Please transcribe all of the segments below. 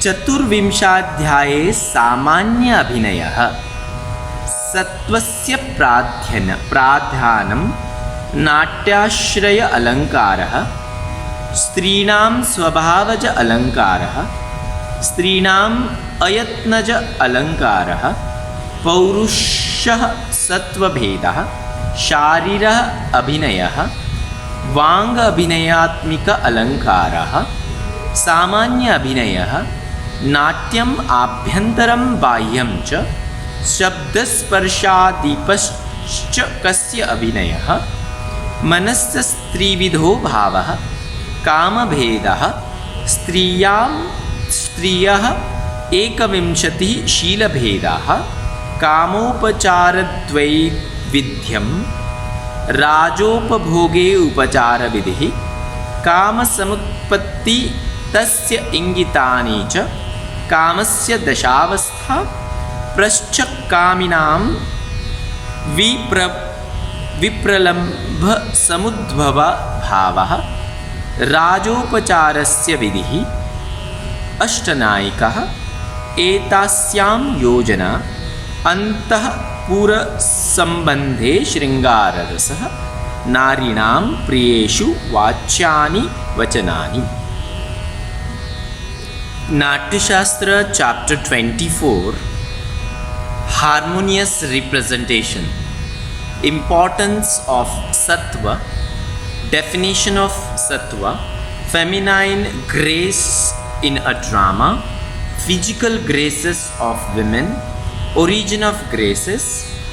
चतुर्विंशाध्याये सामान्य अभिनयः सत्वस्य प्राधानं नाट्याश्रय अलङ्कारः स्त्रीणां स्वभावज अलङ्कारः स्त्रीणाम् अयत्नज अलङ्कारः पौरुषः सत्वभेदः शारीरः अभिनयः वाङ्ग अभिनयात्मिक अलङ्कारः सामान्य अभिनयः नाट्यम् आभ्यन्तरं बाह्यं च शब्दस्पर्शादीपश्च कस्य अभिनयः मनस्स्त्रिविधो भावः कामभेदः स्त्रियः एकविंशतिः शीलभेदाः कामोपचारद्वैविध्यं राजोपभोगे उपचारविधिः कामसमुत्पत्ति तस्य इंगितानि च कामस्य दशावस्था प्रश्चकामिनां विप्रलम्भ समुद्भव भावः राजोपचारस्य विधिः अष्टनायिकः एतास्यां योजना अन्तःपुरसम्बन्धे शृङ्गाररसः नारीणां प्रियेषु वाच्यानि वचनानि। Natyashastra chapter 24 Harmonious representation, importance of sattva, definition of sattva, feminine grace in a drama, physical graces of women, origin of graces,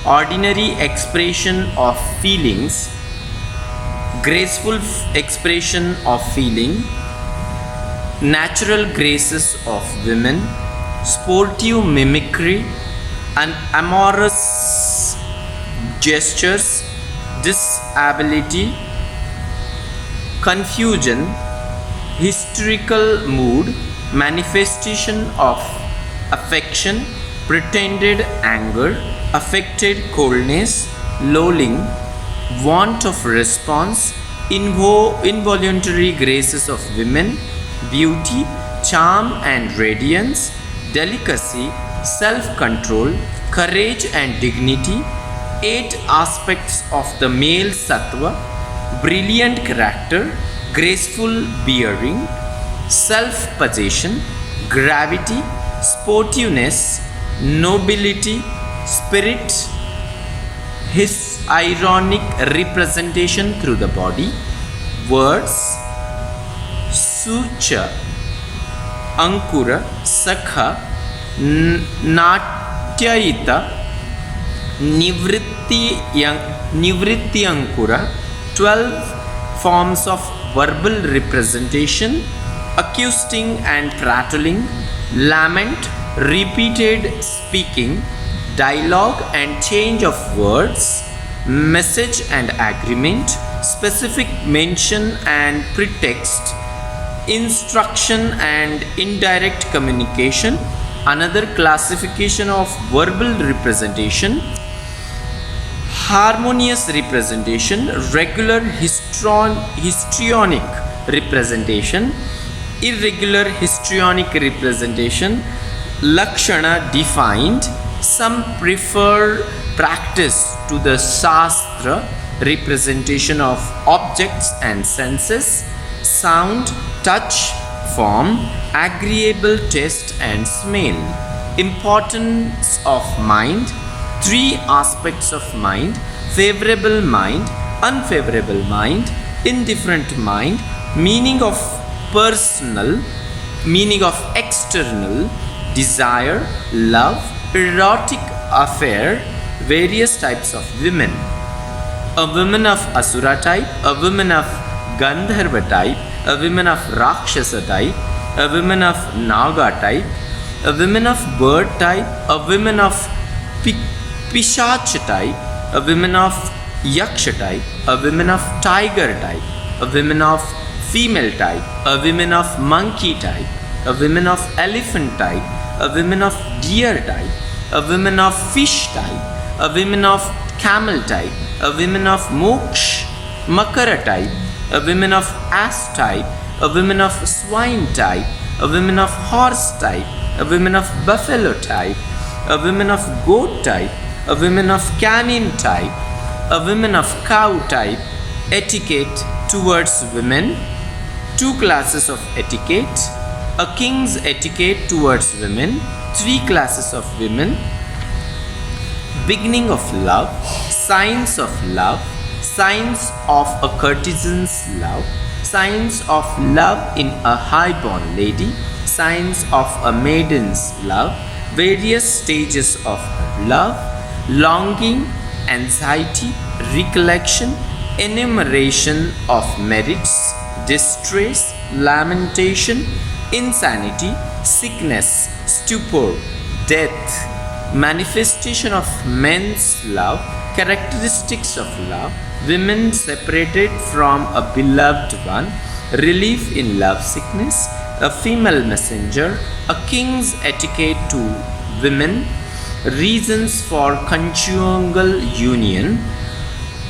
ordinary expression of feelings, graceful expression of feeling, natural graces of women, sportive mimicry and amorous gestures, disability, confusion, hysterical mood, manifestation of affection, pretended anger, affected coldness, lolling, want of response, involuntary graces of women, beauty, charm and radiance, delicacy, self-control, courage and dignity, 8 aspects of the male sattva, brilliant character, graceful bearing, self-possession, gravity, sportiveness, nobility, spirit, his ironic representation through the body, words, sucha, ankura, sakha, natyayita, nivritti ankura, 12 forms of verbal representation, accusing and prattling, lament, repeated speaking, dialogue and change of words, message and agreement, specific mention and pretext, instruction and indirect communication. Another classification of verbal representation: harmonious representation, regular histrionic representation, irregular histrionic representation. Lakshana defined. Some prefer practice to the Shastra representation of objects and senses, sound, touch, form, agreeable taste and smell. Importance of mind, 3 aspects of mind: favorable mind, unfavorable mind, indifferent mind, meaning of personal, meaning of external, desire, love, erotic affair, various types of women. A woman of Asura type, a woman of Gandharva type, a woman of Rakshasa type, a woman of Naga type, a woman of bird type, a woman of Pishach type, a woman of Yaksha type, a woman of tiger type, a woman of female type, a woman of monkey type, a woman of elephant type, a woman of deer type, a woman of fish type, a woman of camel type, a woman of Makara type, a woman of ass type, a woman of swine type, a woman of horse type, a woman of buffalo type, a woman of goat type, a woman of canine type, a woman of cow type. Etiquette towards women. 2 classes of etiquette. A king's etiquette towards women. 3 classes of women. Beginning of love. Signs of love. Signs of a courtesan's love. Signs of love in a high-born lady. Signs of a maiden's love. Various stages of love. Longing, anxiety, recollection, enumeration of merits, distress, lamentation, insanity, sickness, stupor, death, manifestation of men's love, characteristics of love, women separated from a beloved one, relief in love sickness, a female messenger, a king's etiquette to women, reasons for conjugal union,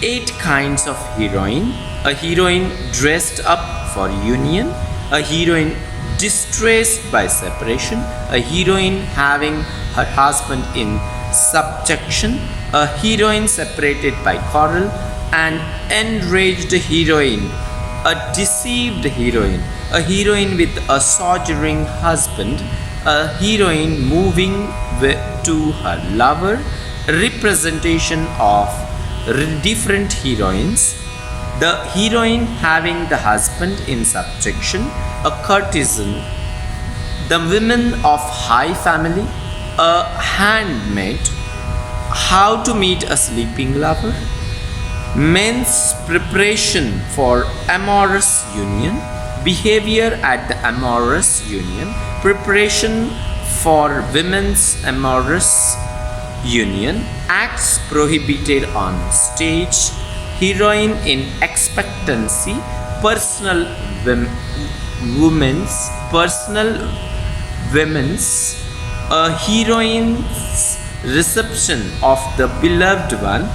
8 kinds of heroine, a heroine dressed up for union, a heroine distressed by separation, a heroine having her husband in subjection, a heroine separated by quarrel, an enraged heroine, a deceived heroine, a heroine with a sojourning husband, a heroine moving to her lover, representation of different heroines, the heroine having the husband in subjection, a courtesan, the women of high family, a handmaid, how to meet a sleeping lover, men's preparation for amorous union, behavior at the amorous union, preparation for women's amorous union, acts prohibited on stage, heroine in expectancy, personal women's, a heroine's reception of the beloved one,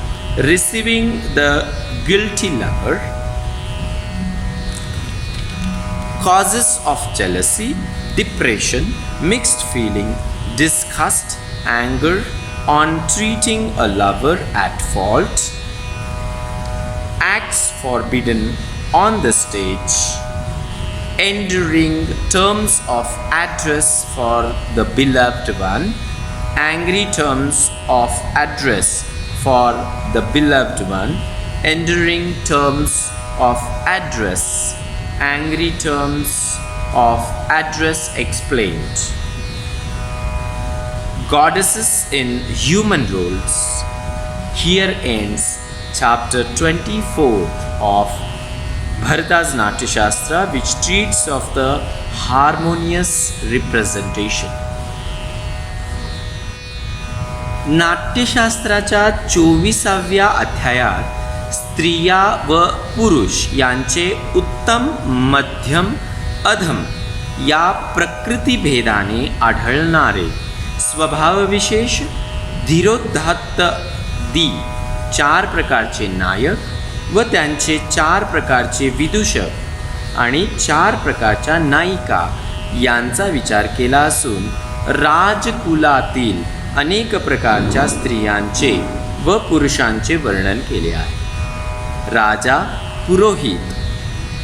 receiving the guilty lover, causes of jealousy, depression, mixed feeling, disgust, anger on treating a lover at fault, acts forbidden on the stage, enduring terms of address for the beloved one, angry terms of address for the beloved one, enduring terms of address, angry terms of address explained. Goddesses in human roles. Here ends chapter 24 of Bharata's Natya Shastra, which treats of the harmonious representation. नाट्यशास्त्राच्या 24व्या अध्यायात स्त्रिया व पुरुष यांचे उत्तम, मध्यम, अधम या प्रकृतिभेदाने आढळणारे स्वभावविशेष, धीरोदात्त दी 4 प्रकारचे नायक व त्यांचे 4 प्रकारचे विदूषक आणि 4 प्रकारच्या नायिका यांचा विचार केला असून राजकुलातील अनेक प्रकारच्या स्त्रियांचे व पुरुषांचे वर्णन केले आहे. राजा, पुरोहित,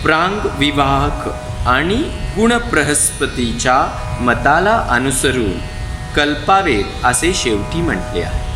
प्रांग विवाहक आणि गुणप्रहस्पतीच्या मताला अनुसरून कल्पावेत असे शेवटी म्हटले आहे.